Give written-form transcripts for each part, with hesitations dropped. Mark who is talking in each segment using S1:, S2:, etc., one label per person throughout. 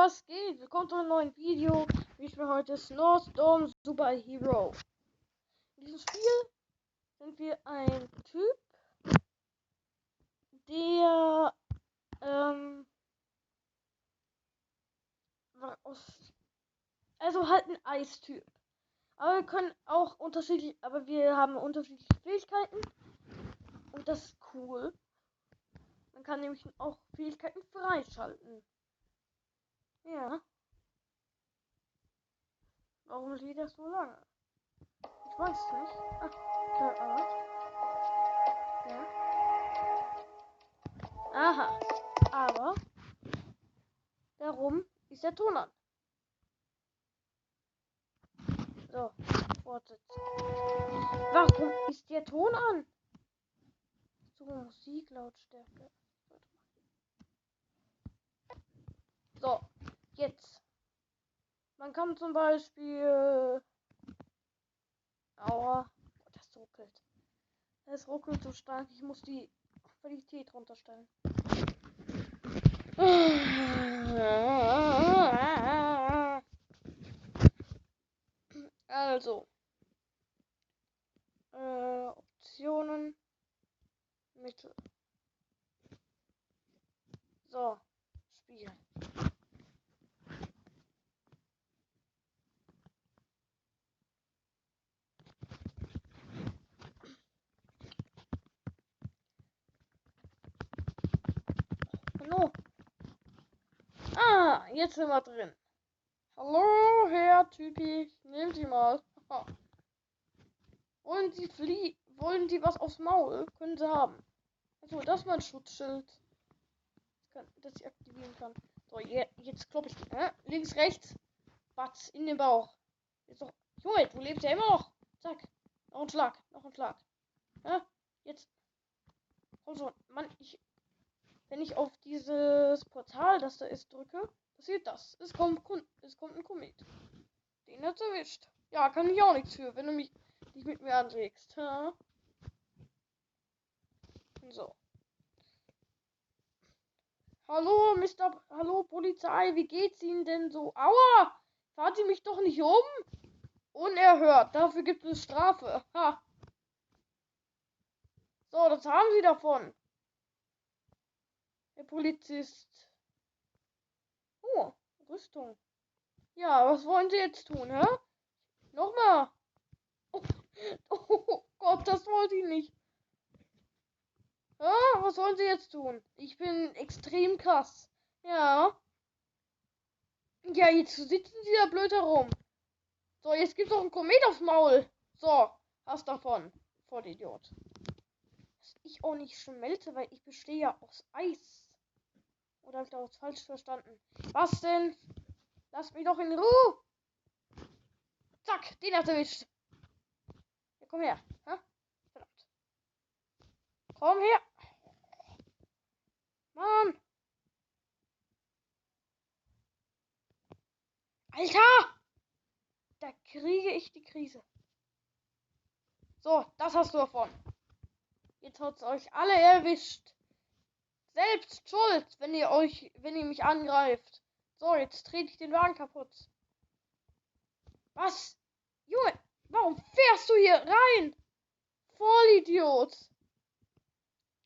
S1: was geht? Willkommen zu einem neuen Video. Ich spiele heute Snowstorm Super Hero. In diesem Spiel sind wir ein Typ, der also halt ein Eistyp. Aber wir können auch wir haben unterschiedliche Fähigkeiten und das ist cool. Man kann nämlich auch Fähigkeiten freischalten. Ja. Warum geht das so lange? Ich weiß nicht. Ja. Aha. Aber darum ist der Ton an. So, fortsetzen. Warum ist der Ton an? So, Musiklautstärke. So, jetzt. Man kann zum Beispiel. Aua. Das ruckelt. Es ruckelt so stark. Ich muss die Qualität runterstellen. Also. Optionen. Mittel. So. Spiel. Hallo. Ah, jetzt sind wir drin. Hallo, Herr Typi. Nehmen Sie mal. Wollen Sie was aufs Maul? Können Sie haben. Also, das ist mein Schutzschild. Das ich aktivieren kann. So, jetzt klopp ich. Links, rechts. Batz in den Bauch. Jetzt noch. Junge, du lebst ja immer noch. Zack. Noch ein Schlag. Noch ein Schlag. Jetzt. Komm schon. Mann, wenn ich auf dieses Portal, das da ist, drücke, passiert das. Es kommt ein Komet. Den hat's erwischt. Ja, kann ich auch nichts für, wenn du dich mit mir anlegst. Ja? So. Hallo, Hallo, Polizei, wie geht's Ihnen denn so? Aua! Fahren Sie mich doch nicht um! Unerhört, dafür gibt es Strafe. Ha! So, das haben Sie davon. Herr Polizist. Oh, Rüstung. Ja, was wollen Sie jetzt tun, hä? Nochmal. Oh Gott, das wollte ich nicht. Was sollen Sie jetzt tun? Ich bin extrem krass. Ja. Ja, jetzt sitzen Sie da blöd herum. So, jetzt gibt's doch ein Komet aufs Maul. So, hast davon. Vollidiot. Dass ich auch nicht schmelze, weil ich bestehe ja aus Eis. Oder habe ich das falsch verstanden? Was denn? Lass mich doch in Ruhe. Zack, den hat erwischt. Ja, komm her. Verdammt. Komm her. Mann. Alter. Da kriege ich die Krise. So, das hast du davon. Jetzt hat's euch alle erwischt. Selbst schuld, wenn ihr mich angreift. So, jetzt trete ich den Wagen kaputt. Was? Junge, warum fährst du hier rein? Vollidiot.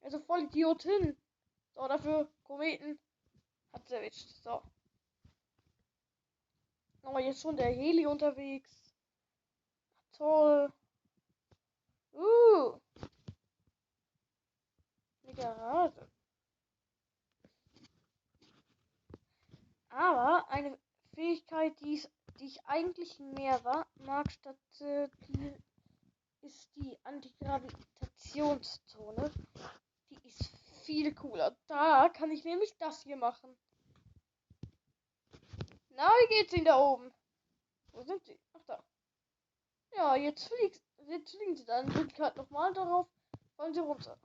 S1: Also Vollidiotin. So, dafür Kometen hat's erwischt. So. Oh, jetzt schon der Heli unterwegs. Toll. Eine Garage. Aber eine Fähigkeit, die ich eigentlich mehr mag, statt die ist die Antigravitationszone. Die ist viel cooler. Da kann ich nämlich das hier machen. Na, wie geht's Ihnen da oben? Wo sind Sie? Ach da. Ja, jetzt fliegen Sie dann. Drück ich halt nochmal darauf. Fallen Sie runter.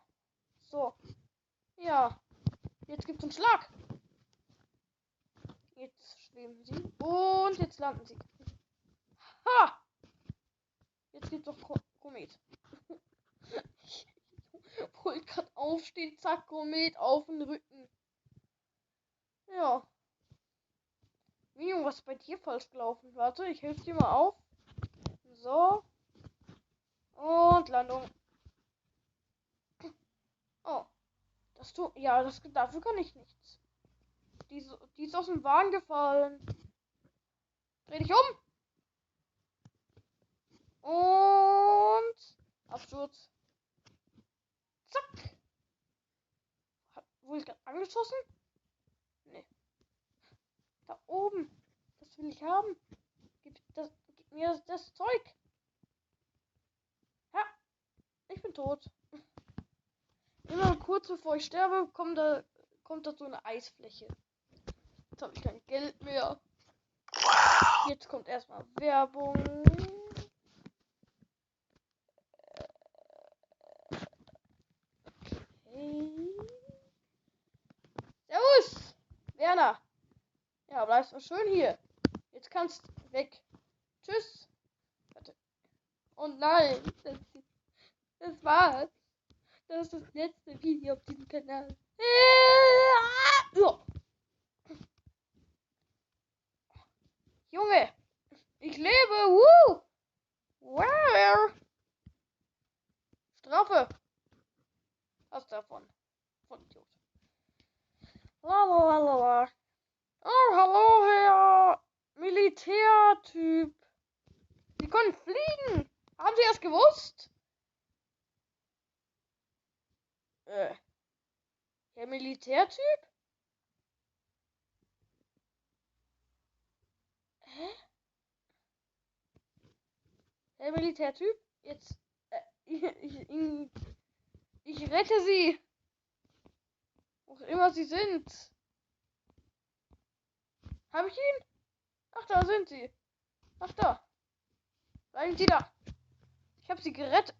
S1: So. Ja. Jetzt gibt's einen Schlag. Jetzt schweben Sie. Und jetzt landen Sie. Ha! Jetzt gibt's doch Komet. Ich wollte gerade aufstehen. Zack, Komet auf den Rücken. Ja. Junge, was ist bei dir falsch gelaufen? Warte, ich helfe dir mal auf. So. Und Landung. Oh. Ja, dafür kann ich nichts. Die ist aus dem Wagen gefallen. Dreh dich um. Und Absturz. Zack. Wurde ich gerade angeschossen? Nee. Da oben. Das will ich haben. Gib mir das Zeug. Ja, ich bin tot. Immer kurz bevor ich sterbe, kommt da so eine Eisfläche. Jetzt habe ich kein Geld mehr. Jetzt kommt erstmal Werbung. Okay. Servus, Werner. Ja, bleibst mal schön hier. Jetzt kannst weg. Tschüss. Warte. Oh nein, das war's. Das ist das letzte Video auf diesem Kanal. Ja. Junge, ich lebe. Woo! Wow. Strafe. Was davon? Von Idiot. Lalalala. Oh, hallo, Herr Militärtyp. Sie können fliegen. Haben Sie das gewusst? Herr Militärtyp? Hä? Herr Militärtyp? Jetzt. Ich rette Sie. Wo immer Sie sind. Habe ich ihn? Ach, da sind Sie. Ach, da. Bleiben Sie da. Ich habe Sie gerettet.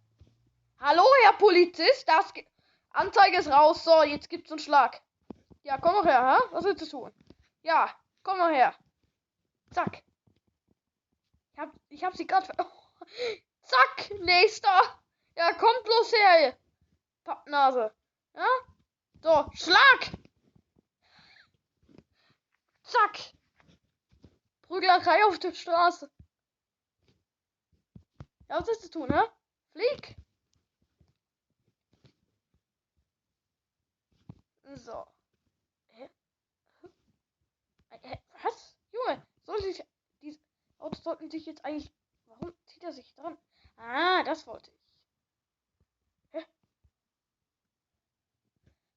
S1: Hallo, Herr Polizist. Anzeige ist raus. So, jetzt gibt's einen Schlag. Ja, komm mal her, ha? Was willst du tun? Ja, komm mal her. Zack. Ich hab Sie gerade. Zack, nächster. Ja, kommt bloß her. Pappnase. Ja? So, Schlag. Zack. Prüglerei auf der Straße. Ja, was willst du tun, hä? Flieg. So. Hä? Was? Junge, die Autos sollten sich jetzt eigentlich. Warum zieht er sich dran? Ah, das wollte ich. Hä?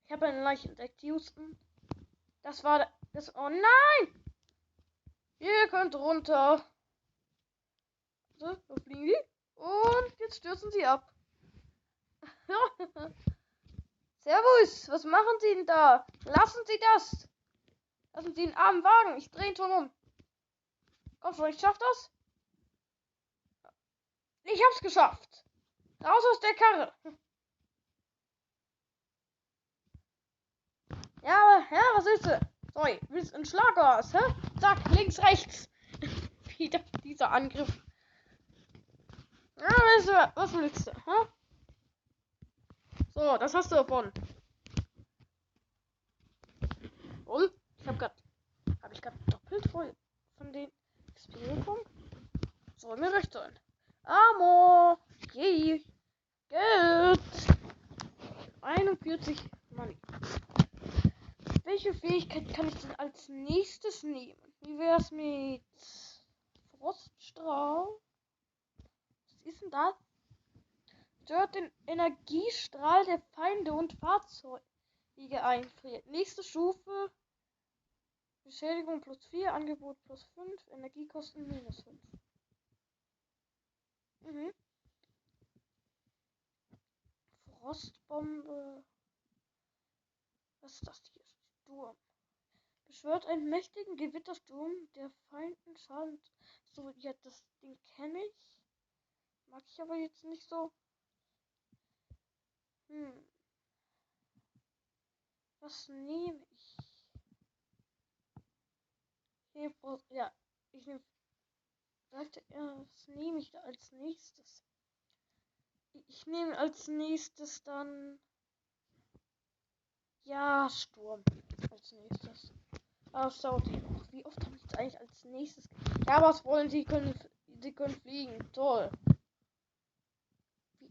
S1: Ich habe eine Leiche entdeckt, Houston. Das war das. Oh nein! Ihr könnt runter. So, wo fliegen die? Und jetzt stürzen sie ab. Servus, was machen Sie denn da? Lassen Sie das! Lassen Sie den armen Wagen, ich drehe ihn schon um. Komm schon, ich schaff das. Ich hab's geschafft. Raus aus der Karre. Ja, was willst du? Sorry, willst du einen Schlag oder was, hä? Zack, links, rechts. Wieder dieser Angriff. Ja, was willst du, hä? So, das hast du davon. Und? Hab ich grad doppelt voll von den XP bekommen? Soll mir recht sein. Amor. Yay. Geld. 41 Money. Welche Fähigkeit kann ich denn als nächstes nehmen? Wie wär's mit Froststrahl? Was ist denn das? Stört den Energiestrahl der Feinde und Fahrzeuge einfriert. Nächste Stufe. Beschädigung +4, Angebot +5, Energiekosten -5. Mhm. Frostbombe. Was ist das hier? Sturm. Beschwört einen mächtigen Gewittersturm, der Feinden Schaden. So, ja, das Ding kenne ich. Mag ich aber jetzt nicht so. Was nehme ich? Ja, ich nehme. Was nehme ich da als nächstes? Ich nehme als nächstes dann. Ja, Sturm. Als nächstes. Ah, schaut. Wie oft habe ich jetzt eigentlich als nächstes? Ja, was wollen Sie? Sie können fliegen. Toll.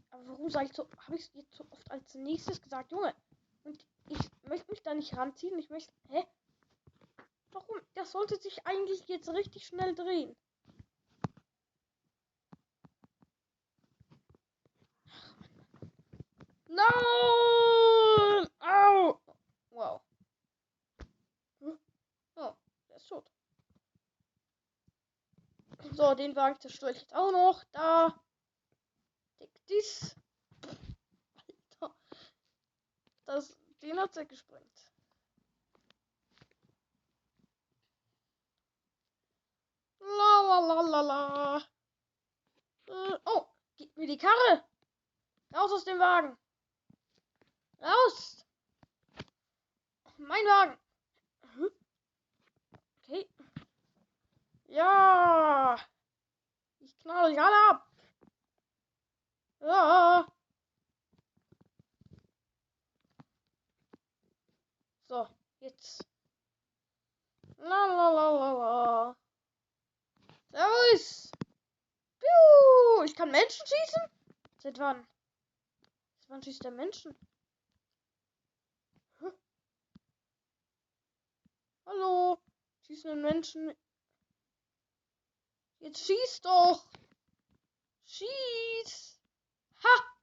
S1: Aber warum sage ich so? Habe ich es jetzt so oft als nächstes gesagt, Junge? Und ich möchte mich da nicht ranziehen. Ich möchte. Hä? Warum? Das sollte sich eigentlich jetzt richtig schnell drehen. Nein! Au! Wow. Oh, der ist tot. So, den Wagen zerstöre ich jetzt auch noch. Da. Dies. Alter. Den hat er gesprengt. La la la la la. Oh, gib mir die Karre. Raus aus dem Wagen. Raus. Mein Wagen. Okay. Ja. Ich knall dich alle ab. Ja. So, jetzt. La la la la la. Servus. Piu. Ich kann Menschen schießen? Seit wann? Seit wann schießt der Menschen? Huh? Hallo. Schießen den Menschen. Jetzt schieß doch. Schieß. Ha.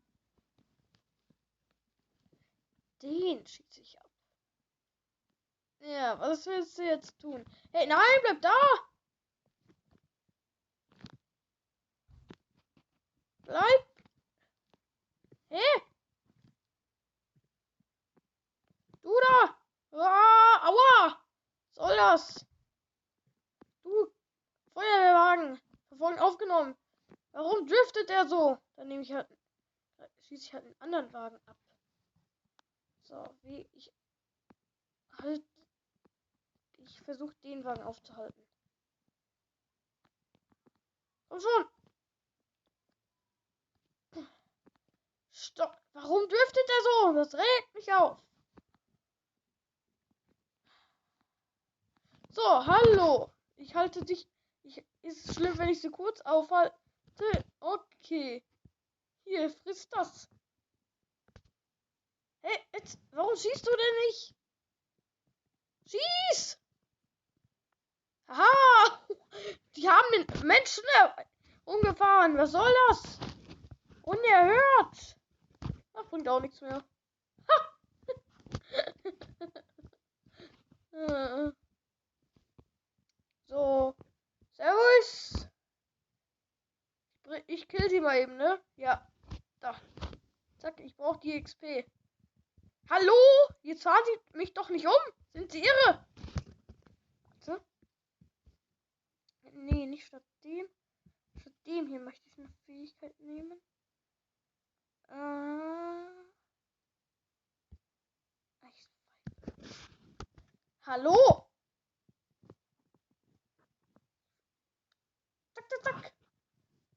S1: Den schieße ich ab. Ja, was willst du jetzt tun? Hey, nein, bleib da. Bleib. Hey. Du da. Ah, aua. Was soll das? Du. Feuerwehrwagen. Verfolgen aufgenommen. Warum driftet er so? Dann nehme ich halt. Schieße ich halt einen anderen Wagen ab. So, wie ich. Halt. Ich versuche den Wagen aufzuhalten. Komm schon. Stopp. Warum driftet er so? Das regt mich auf. So, hallo. Ich halte dich. Ist es schlimm, wenn ich so kurz aufhalte? Okay. Hier, friss das. Hey, jetzt, warum schießt du denn nicht? Schieß! Haha! Die haben den Menschen umgefahren. Was soll das? Unerhört! Ach, bringt auch nichts mehr. So. Servus. Ich kill sie mal eben, ne? Ja. Da. Zack, ich brauche die XP. Hallo? Jetzt fahren Sie mich doch nicht um. Sind Sie irre? Warte. Nee, nicht statt dem. Statt dem hier möchte ich eine Fähigkeit nehmen. Hallo? Zack, zack, zack.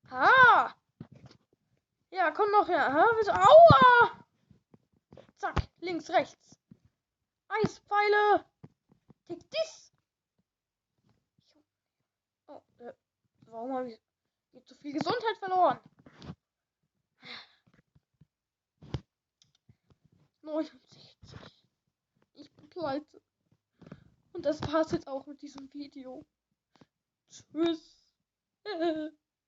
S1: Ha! Ja, komm noch her. Ha? Aua! Zack, links, rechts. Eispfeile. Tick dies. Oh, warum habe ich jetzt so viel Gesundheit verloren? 69. Ich bin pleite. Und das war's jetzt auch mit diesem Video. Tschüss.